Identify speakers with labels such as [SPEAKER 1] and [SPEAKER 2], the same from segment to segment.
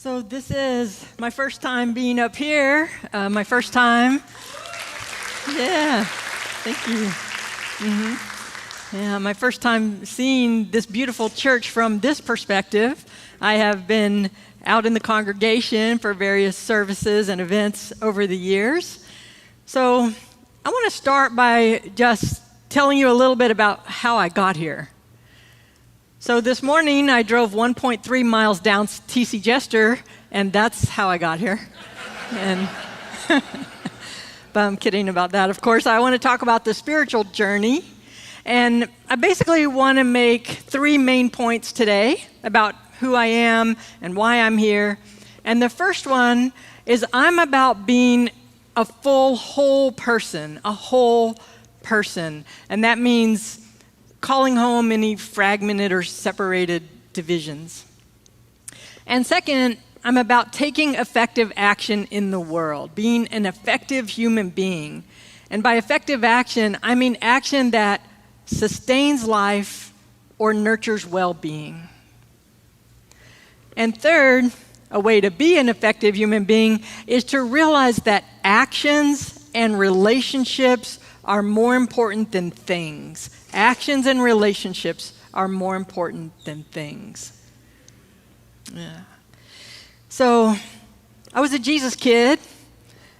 [SPEAKER 1] So this is my first time being up here, my first time. Yeah, thank you. Yeah, my first time seeing this beautiful church from this perspective. I have been out in the congregation for various services and events over the years. So I want to start by just telling you a little bit about how I got here. So this morning I drove 1.3 miles down TC Jester, and that's how I got here. And but I'm kidding about that, of course. I want to talk about the spiritual journey. And I basically want to make 3 main points today about who I am and why I'm here. And the first one is I'm about being a whole person. And that means calling home any fragmented or separated divisions. And second, I'm about taking effective action in the world, being an effective human being. And by effective action, I mean action that sustains life or nurtures well-being. And third, a way to be an effective human being is to realize that actions and relationships are more important than things. Actions and relationships are more important than things. Yeah. So, I was a Jesus kid.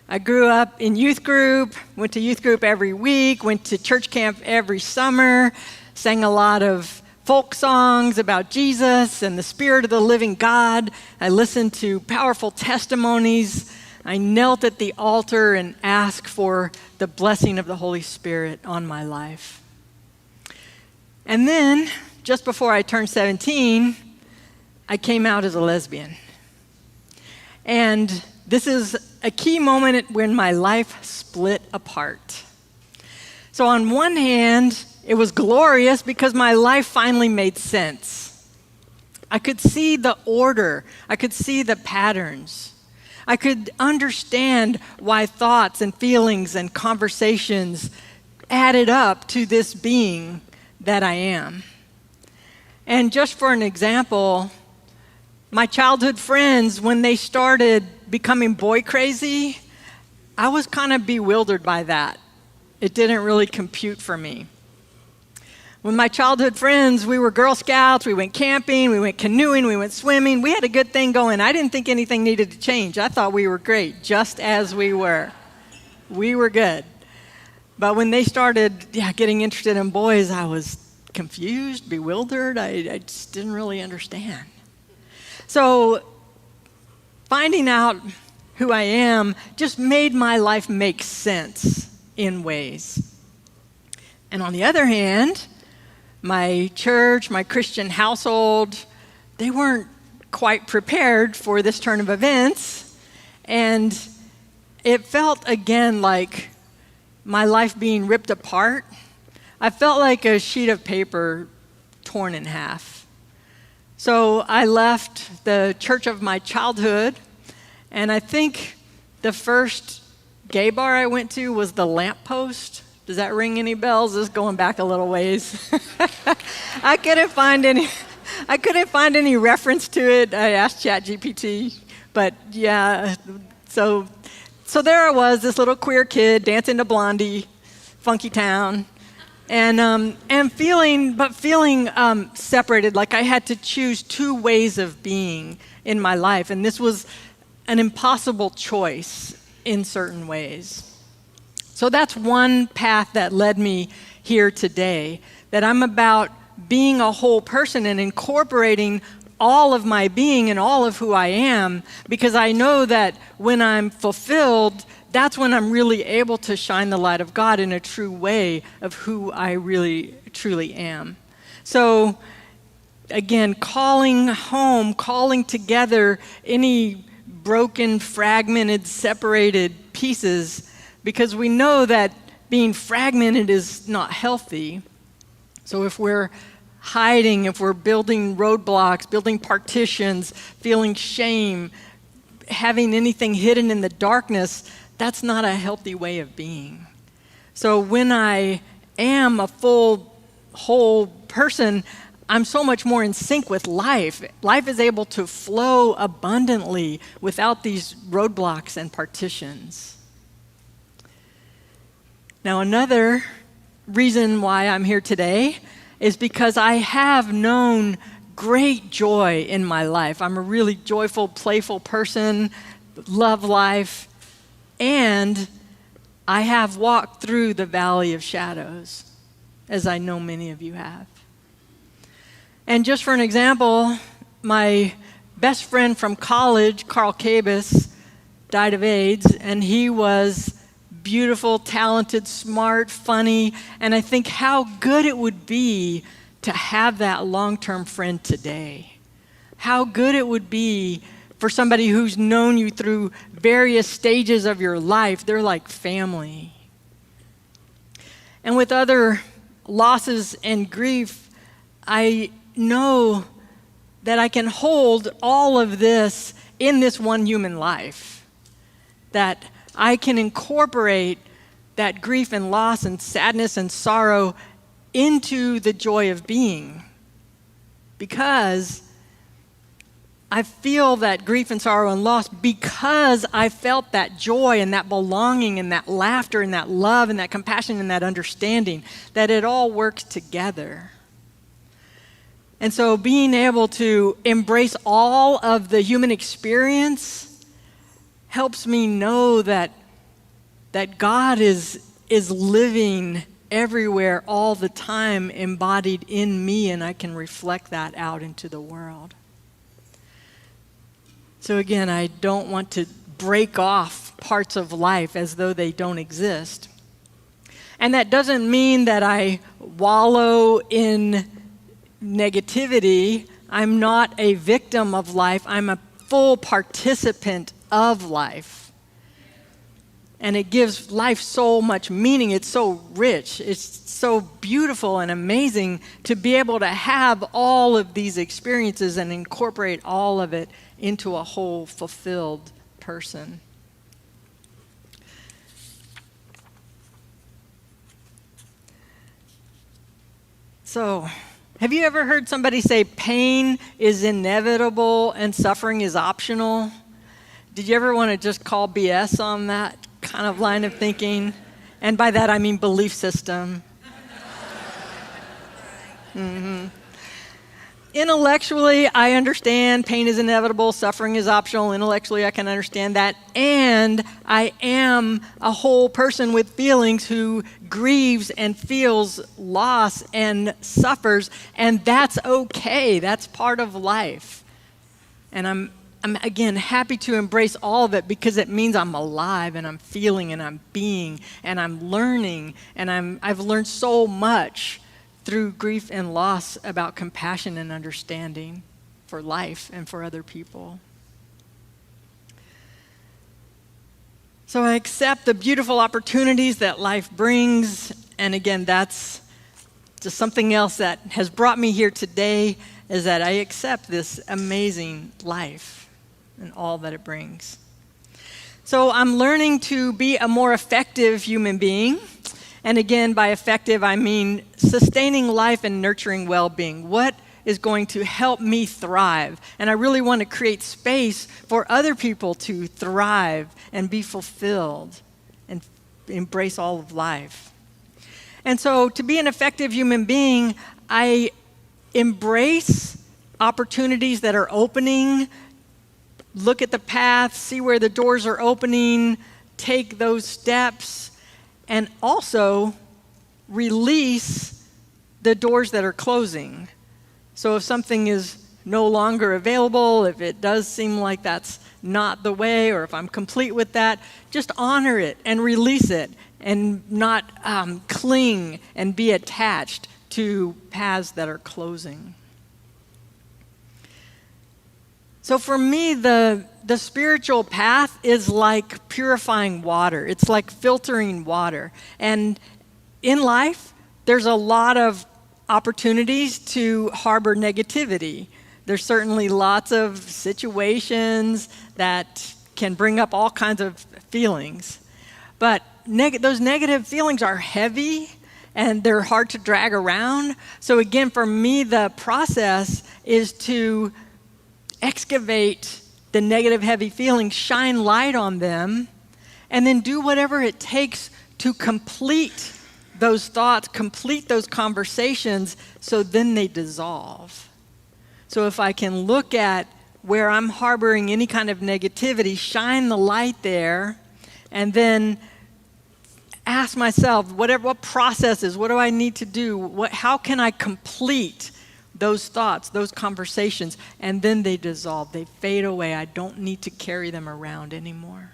[SPEAKER 1] I grew up in youth group, went to youth group every week, went to church camp every summer, sang a lot of folk songs about Jesus and the Spirit of the living God. I listened to powerful testimonies. I knelt at the altar and asked for the blessing of the Holy Spirit on my life. And then, just before I turned 17, I came out as a lesbian. And this is a key moment when my life split apart. So on one hand, it was glorious because my life finally made sense. I could see the order. I could see the patterns. I could understand why thoughts and feelings and conversations added up to this being that I am. And just for an example, my childhood friends, when they started becoming boy crazy, I was kind of bewildered by that. It didn't really compute for me. With my childhood friends, we were Girl Scouts, we went camping, we went canoeing, we went swimming. We had a good thing going. I didn't think anything needed to change. I thought we were great, just as we were. We were good. But when they started getting interested in boys, I was confused, bewildered. I just didn't really understand. So finding out who I am just made my life make sense in ways. And on the other hand, my church, my Christian household, they weren't quite prepared for this turn of events. And it felt again like my life being ripped apart. I felt like a sheet of paper torn in half. So I left the church of my childhood, and I think the first gay bar I went to was the Lamp Post. Does that ring any bells? This is going back a little ways. I couldn't find any reference to it. I asked ChatGPT, but yeah, so there I was, this little queer kid dancing to Blondie, funky town. And feeling separated, like I had to choose 2 ways of being in my life. And this was an impossible choice in certain ways. So that's one path that led me here today, that I'm about being a whole person and incorporating all of my being and all of who I am, because I know that when I'm fulfilled, that's when I'm really able to shine the light of God in a true way of who I really, truly am. So, again, calling home, calling together any broken, fragmented, separated pieces, because we know that being fragmented is not healthy. So if we're hiding, if we're building roadblocks, building partitions, feeling shame, having anything hidden in the darkness, that's not a healthy way of being. So when I am a whole person, I'm so much more in sync with life. Life is able to flow abundantly without these roadblocks and partitions. Now, another reason why I'm here today is because I have known great joy in my life. I'm a really joyful, playful person, love life, and I have walked through the valley of shadows, as I know many of you have. And just for an example, my best friend from college, Carl Cabus, died of AIDS, and he was beautiful, talented, smart, funny, and I think how good it would be to have that long-term friend today. How good it would be for somebody who's known you through various stages of your life. They're like family. And with other losses and grief, I know that I can hold all of this in this one human life. That I can incorporate that grief and loss and sadness and sorrow into the joy of being. Because I feel that grief and sorrow and loss because I felt that joy and that belonging and that laughter and that love and that compassion and that understanding, that it all works together. And so being able to embrace all of the human experience helps me know that God is living everywhere all the time, embodied in me, and I can reflect that out into the world. So again, I don't want to break off parts of life as though they don't exist. And that doesn't mean that I wallow in negativity. I'm not a victim of life. I'm a full participant of life. And it gives life so much meaning. It's so rich. It's so beautiful and amazing to be able to have all of these experiences and incorporate all of it into a whole fulfilled person. So, have you ever heard somebody say pain is inevitable and suffering is optional? Did you ever want to just call BS on that kind of line of thinking? And by that I mean belief system. Intellectually, I understand pain is inevitable, suffering is optional. Intellectually, I can understand that. And I am a whole person with feelings who grieves and feels loss and suffers. And that's okay. That's part of life. And I'm again happy to embrace all of it because it means I'm alive and I'm feeling and I'm being and I'm learning. And I've learned so much through grief and loss about compassion and understanding for life and for other people. So I accept the beautiful opportunities that life brings. And again, that's just something else that has brought me here today, is that I accept this amazing life and all that it brings. So I'm learning to be a more effective human being. And again, by effective, I mean sustaining life and nurturing well-being. What is going to help me thrive? And I really want to create space for other people to thrive and be fulfilled and embrace all of life. And so to be an effective human being, I embrace opportunities that are opening, look at the path, see where the doors are opening, take those steps, and also release the doors that are closing. So if something is no longer available, if it does seem like that's not the way, or if I'm complete with that, just honor it and release it and not cling and be attached to paths that are closing. So for me, the spiritual path is like purifying water. It's like filtering water. And in life, there's a lot of opportunities to harbor negativity. There's certainly lots of situations that can bring up all kinds of feelings. But those negative feelings are heavy and they're hard to drag around. So again, for me, the process is to excavate the negative, heavy feelings, shine light on them, and then do whatever it takes to complete those thoughts, complete those conversations, so then they dissolve. So if I can look at where I'm harboring any kind of negativity, shine the light there, and then ask myself, what processes, what do I need to do? How can I complete those thoughts, those conversations? And then they dissolve, they fade away. I don't need to carry them around anymore.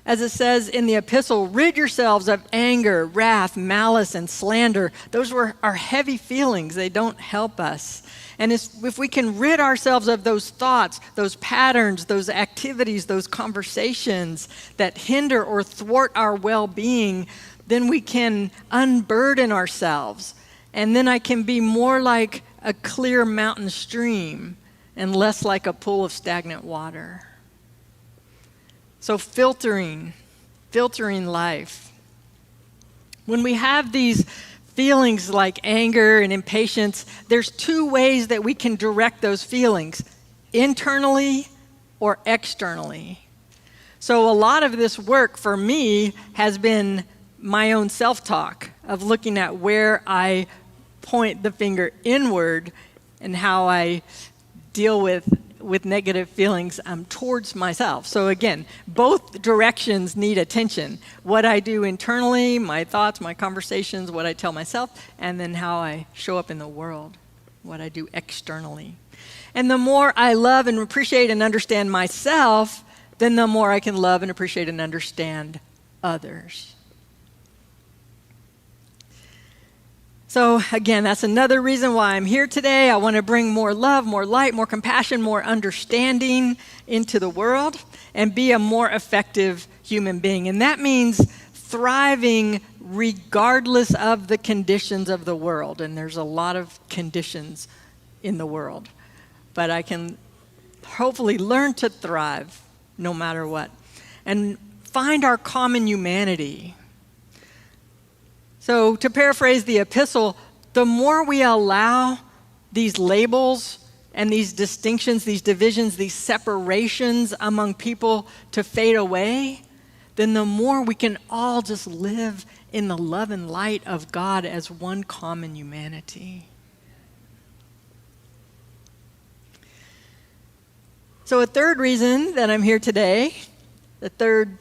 [SPEAKER 1] As it says in the epistle, rid yourselves of anger, wrath, malice, and slander. Those are heavy feelings. They don't help us. And if we can rid ourselves of those thoughts, those patterns, those activities, those conversations that hinder or thwart our well-being, then we can unburden ourselves. And then I can be more like a clear mountain stream and less like a pool of stagnant water. So filtering life. When we have these feelings like anger and impatience, there's two ways that we can direct those feelings, internally or externally. So a lot of this work for me has been my own self-talk of looking at where I point the finger inward and how I deal with negative feelings towards myself. So again, both directions need attention. What I do internally, my thoughts, my conversations, what I tell myself, and then how I show up in the world, what I do externally. And the more I love and appreciate and understand myself, then the more I can love and appreciate and understand others. So again, that's another reason why I'm here today. I want to bring more love, more light, more compassion, more understanding into the world and be a more effective human being. And that means thriving regardless of the conditions of the world. And there's a lot of conditions in the world. But I can hopefully learn to thrive no matter what. And find our common humanity. So to paraphrase the epistle, the more we allow these labels and these distinctions, these divisions, these separations among people to fade away, then the more we can all just live in the love and light of God as one common humanity. So a third reason that I'm here today, the third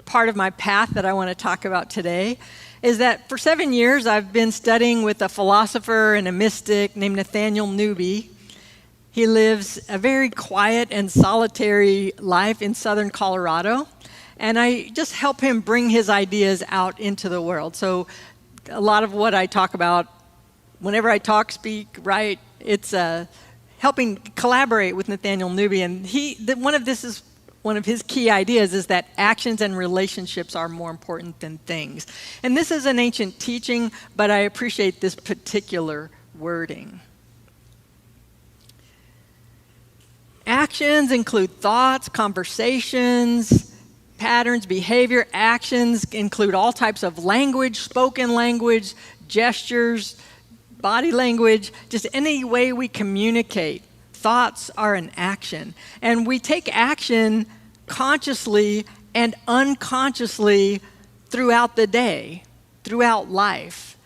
[SPEAKER 1] part of my path that I want to talk about today, is that for 7 years I've been studying with a philosopher and a mystic named Nathaniel Newby. He lives a very quiet and solitary life in southern Colorado, and I just help him bring his ideas out into the world. So a lot of what I talk about, whenever I talk, speak, write, it's helping collaborate with Nathaniel Newby, and one of his key ideas is that actions and relationships are more important than things. And this is an ancient teaching, but I appreciate this particular wording. Actions include thoughts, conversations, patterns, behavior. Actions include all types of language, spoken language, gestures, body language, just any way we communicate. Thoughts are an action. And we take action consciously and unconsciously throughout the day, throughout life.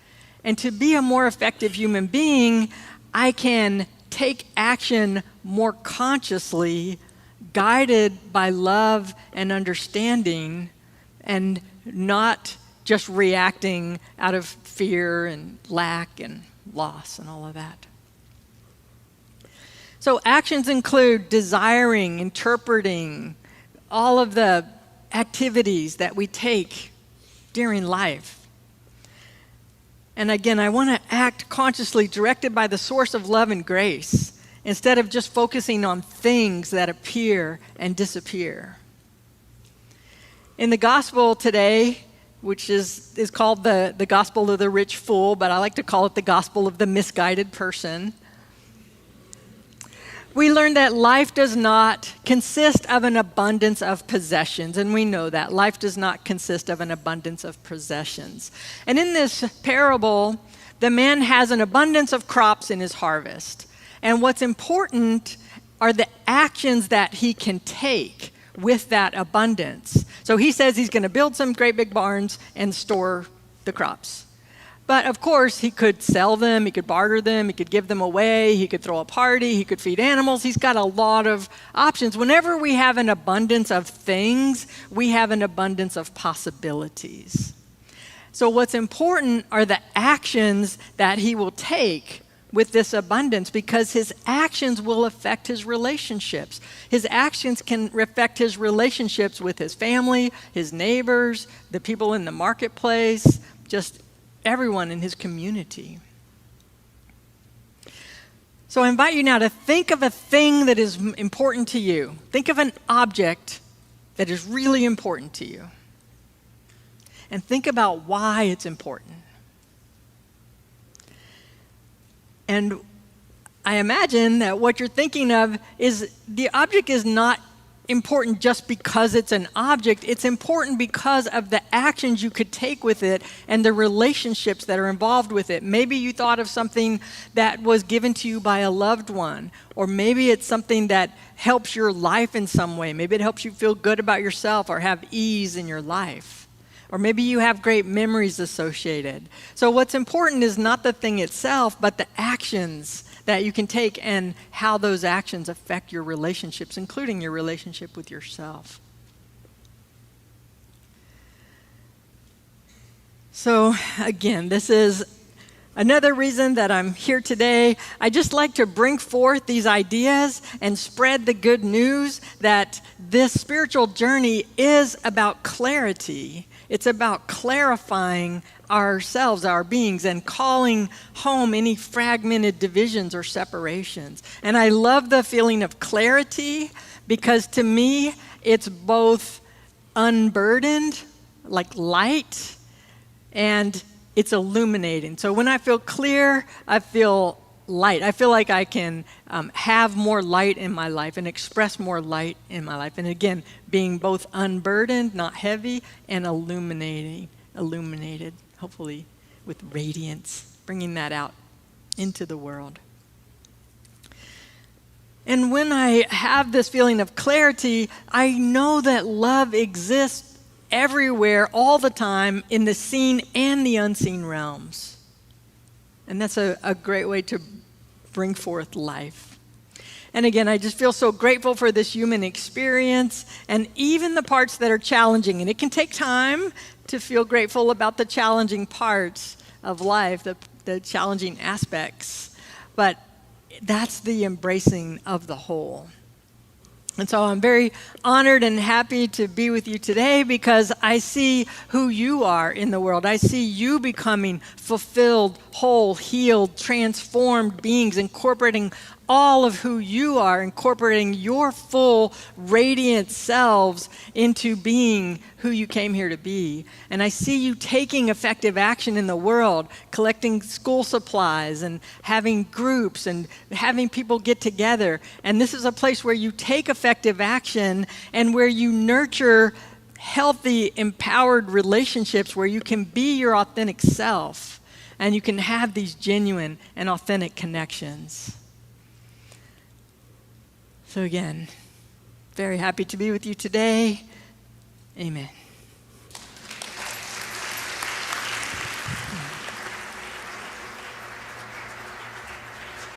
[SPEAKER 1] And to be a more effective human being, I can take action more consciously, guided by love and understanding, and not just reacting out of fear and lack and loss and all of that. So actions include desiring, interpreting, all of the activities that we take during life. And again, I want to act consciously, directed by the source of love and grace, instead of just focusing on things that appear and disappear. In the gospel today, which is called the gospel of the rich fool, but I like to call it the gospel of the misguided person. We learned that life does not consist of an abundance of possessions, and we know that. Life does not consist of an abundance of possessions. And in this parable, the man has an abundance of crops in his harvest. And what's important are the actions that he can take with that abundance. So he says he's going to build some great big barns and store the crops. But of course, he could sell them, he could barter them, he could give them away, he could throw a party, he could feed animals. He's got a lot of options. Whenever we have an abundance of things, we have an abundance of possibilities. So what's important are the actions that he will take with this abundance, because his actions will affect his relationships. His actions can affect his relationships with his family, his neighbors, the people in the marketplace, just everyone in his community. So I invite you now to think of a thing that is important to you. Think of an object that is really important to you. And think about why it's important. And I imagine that what you're thinking of is the object is not important just because it's an object. It's important because of the actions you could take with it and the relationships that are involved with it. Maybe you thought of something that was given to you by a loved one, or maybe it's something that helps your life in some way. Maybe it helps you feel good about yourself or have ease in your life. Or maybe you have great memories associated. So what's important is not the thing itself, but the actions that you can take and how those actions affect your relationships, including your relationship with yourself. So again, this is another reason that I'm here today. I just like to bring forth these ideas and spread the good news that this spiritual journey is about clarity. It's about clarifying ourselves, our beings, and calling home any fragmented divisions or separations. And I love the feeling of clarity, because to me, it's both unburdened, like light, and it's illuminating. So when I feel clear, I feel light. I feel like I can have more light in my life and express more light in my life. And again, being both unburdened, not heavy, and illuminated, hopefully with radiance, bringing that out into the world. And when I have this feeling of clarity, I know that love exists everywhere, all the time, in the seen and the unseen realms. And that's a great way to bring forth life. And again, I just feel so grateful for this human experience, and even the parts that are challenging. And it can take time to feel grateful about the challenging parts of life, the challenging aspects. But that's the embracing of the whole. And so I'm very honored and happy to be with you today, because I see who you are in the world. I see you becoming fulfilled, whole, healed, transformed beings, incorporating all of who you are, incorporating your full, radiant selves into being who you came here to be. And I see you taking effective action in the world, collecting school supplies and having groups and having people get together. And this is a place where you take effective action and where you nurture healthy, empowered relationships where you can be your authentic self and you can have these genuine and authentic connections. So again, very happy to be with you today. Amen.